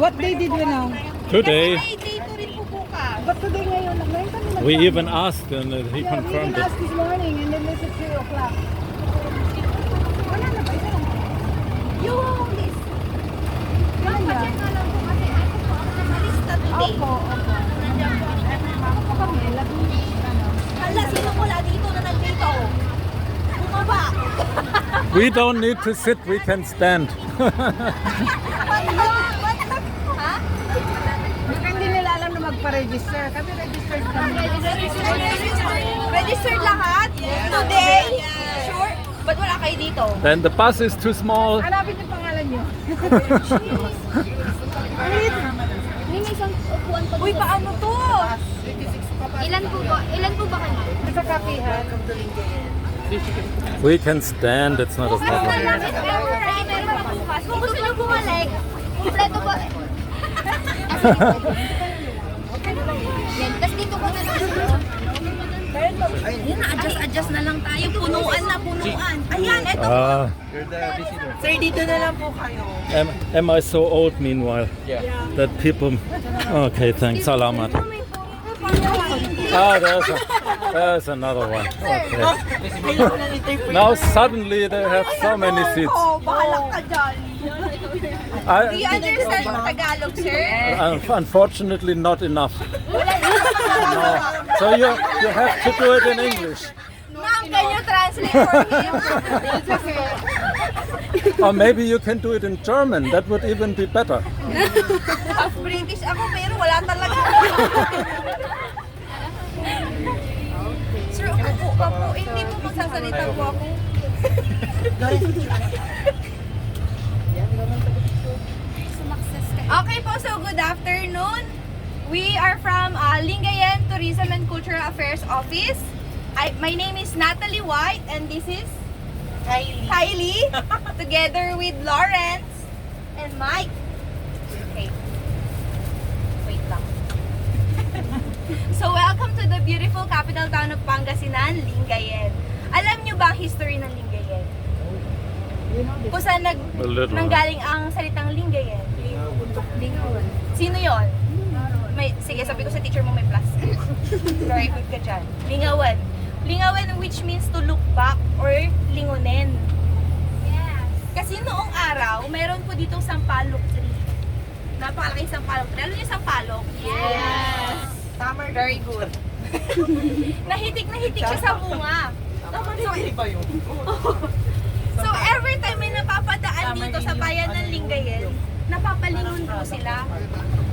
What day did we know? Today. Ay, dito rin po bukas. But today ngayon, ngayon kami nagsabi. We even asked and he Yeah, we confirmed even it. asked this morning and then they said 3 o'clock. Wala na ba? Isa lang. Yung list. Yan na. Check nga lang po kasi ako po ang nakalista today. Opo, opo. Nandiyan po. Ako kami, lagi ano. Hala, sino wala dito na nandito? Bumaba. We don't need to sit, we can stand. Ha? Baka hindi nila alam na magpa-register. Kami registered kami. Registered lahat? Today? Sure? Ba't wala kayo dito? Then the bus is too small. Hanapin yung pangalan nyo. Uy, paano to? Ilan po ba kayo? Sa kapihan. We can stand, it's not a problem. Kung gusto nyo bumalik, kumpleto ba? Yan, tas dito ko na lang. Yan, adjust na lang tayo. Punuan na, punuan. Ayan, eto. Sir, dito na lang po kayo. Am I so old meanwhile? Yeah. That people... Okay, thanks. Salamat. Ah, there's another one. Okay. Now suddenly they have so many seats. Oh, bahala ka dyan. Do you understand Tagalog, sir? Unfortunately, not enough. No. So you have to do it in English. Ma'am, can you translate for him? Or maybe you can do it in German. That would even be better. Half British ako, pero wala talaga. Sir, ako pa po. Hindi po magsasalita po ako. Okay po, so good afternoon. We are from Lingayen Tourism and Cultural Affairs Office. My name is Natalie White and this is Kylie, together with Lawrence and Mike. Okay. Wait lang. So welcome to the beautiful capital town of Pangasinan, Lingayen. Alam nyo ba ang history ng Lingayen? Kung saan A little. nanggaling ang salitang Lingayen? Lingawan. Sino yon? Sige, sabi ko sa teacher mo may plus. Very good ka dyan. Lingawan. Lingawan which means to look back or lingunin. Yes. Kasi noong araw, meron po ditong sampalok tree. Napakalaking sampalok tree. Alam niyo yung sampalok? Yes. Tama. Very good. Nahitik siya sa bunga. So every time may napapadaan dito sa bayan ng Lingayen, napapalingon po sila.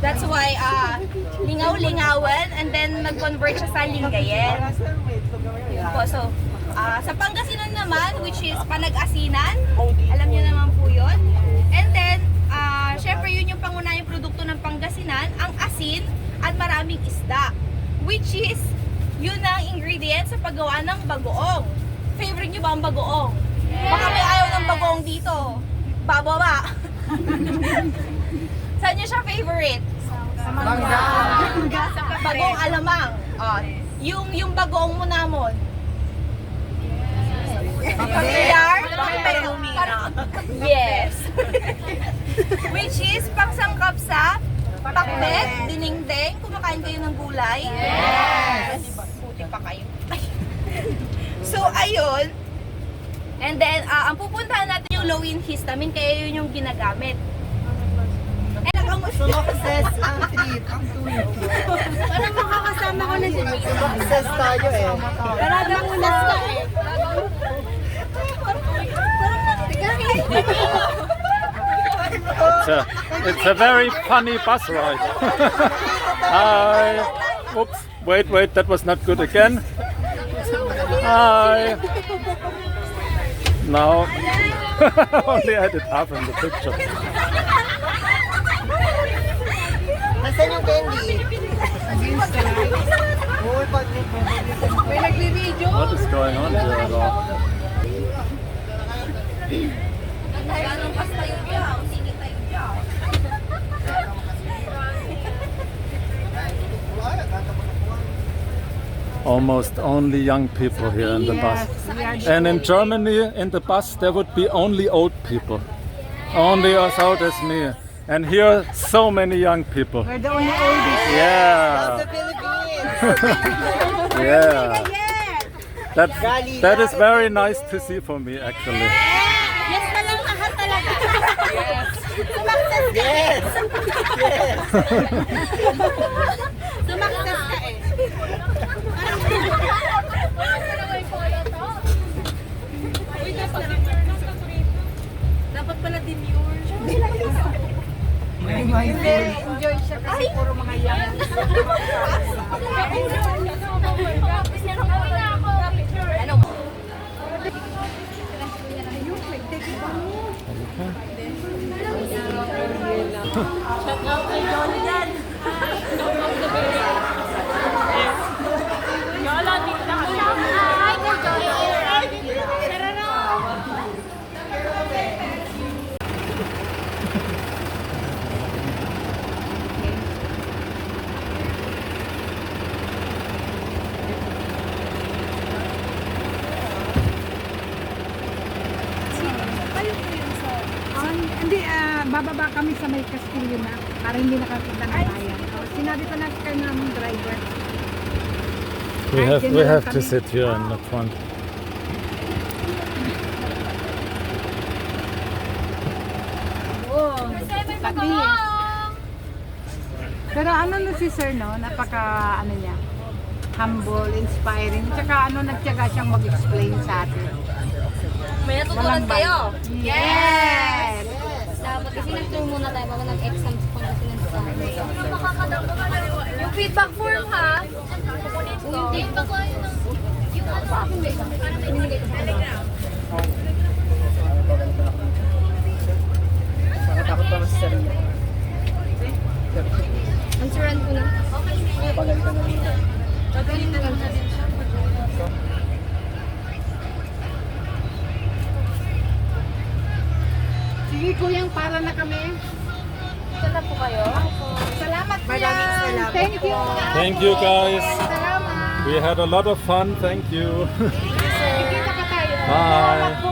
That's why lingaw-lingawan and then nag-convert siya sa Lingayen. Yun po. So sa Pangasinan naman, which is Panag-asinan, alam niyo naman po yun. And then, syempre yun yung pangunahing produkto ng Pangasinan, ang asin at maraming isda. Which is, yun ang ingredient sa paggawa ng bagoong. Favorite niyo ba ang bagoong? Baka may ayaw ng bagoong dito. Bababa. Saan niyo siya favorite? Sa mangga. Bagoong alamang. Yung bagoong mo namon. Familiar? Yes. Which is pangsangkap sa pakbet, dinengdeng. Kumakain kayo ng gulay? Yes. Buti pa kayo. So, ayun. And then, ang pupuntahan natin yung low-in histamine, kaya yun yung ginagamit. Sumakses ang trip, ang tuyo. Parang makakasama ko na si Mika. Sumakses tayo eh. Parada muna. It's a very funny bus ride. Hi. Oops. Wait, that was not good again. Hi. Now, only I did half in the picture. Nasaan yung candy? May nagbibideo. What is going on here? Though? Ganong pas tayo dyan. Singit tayo dyan. Almost only young people here in the bus. And in Germany, in the bus, there would be only old people. Only as old as me. And here, so many young people. We're the only oldies. Yeah. Philippines. Yeah. That is very nice to see for me, actually. Yes na lang lahat talaga. Yes. Sumakses ka. Yes. Yes. Sumakses ka eh. Dapat pala demure. Enjoy siya kasi puro mga young. Ano? Shout out kay John yan. Yola, dito na kami. Hi, kay John. Hindi, bababa kami sa may Castillo na para hindi nakakita ng bayan. Sinabi pa natin kayo ng driver. We have to sit here in the front. Oh, pati. Pero ano na si Sir, no? Napaka, ano niya, humble, inspiring. Tsaka ano, nagtyaga siyang mag-explain sa atin. May natutunan kayo. Yes! Dapat kasi nag-tour muna tayo bago nag-exam sa Pangasinan sa Yung feedback form ha. yung feedback ko yung ano sa akin ba? Binigay ko sa kanila. Nakatakot pa mas sarili. Answeran ko na. Pagalitan na rin. Pagalitan lang natin siya. Sige, kuyang, para na kami. Sana po kayo. Salamat, Maraming kuya. salamat Thank you. Thank you, guys. Salamat. We had a lot of fun. Thank you. Kita pa tayo. Bye. Salamat po,